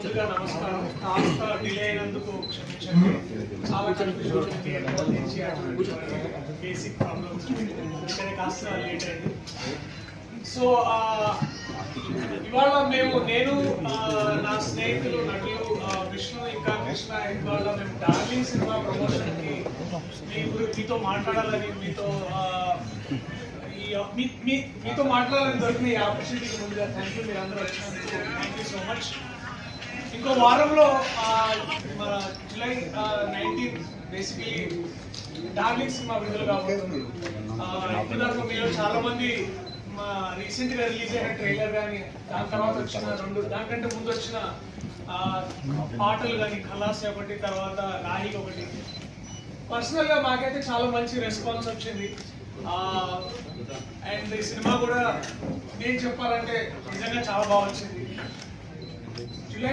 ముందుగా నమస్కారం. కాస్త డిలే అయినందుకు క్షమించండి. చాలా కన్ఫ్యూజన్ ఉంది, బేసిక్ ప్రాబ్లమ్స్ అందుకనే కాస్త లేట్ అయింది. సో ఇవాళ నేను నా స్నేహితులు నటులు విష్ణు ఇంకా కృష్ణ ఇవాళ మేము డార్లింగ్ సినిమా ప్రమోషన్కి మీతో మాట్లాడాలని మీతో మాట్లాడాలని దొరికిన ఈ ఆపర్చునిటీకి ముందుగా థ్యాంక్ యూ. మీరు అందరూ వచ్చినందుకు థ్యాంక్ యూ సో మచ్. ఇంకో వారంలో మన జూలై 19 బేసికలీ డార్లింగ్ సినిమా విడుదల కాబోతుంది. ఇప్పటిదాకా మీరు చాలా మంది రీసెంట్ గా రిలీజ్ అయిన ట్రైలర్ కానీ దాని తర్వాత వచ్చిన దానికంటే ముందు వచ్చిన పాటలు కానీ ఖలాస్ ఒకటి తర్వాత రాహి ఒకటి పర్సనల్ గా మాకైతే చాలా మంచి రెస్పాన్స్ వచ్చింది. అండ్ ఈ సినిమా కూడా నేను చెప్పాలంటే నిజంగా చాలా బాగా వచ్చింది.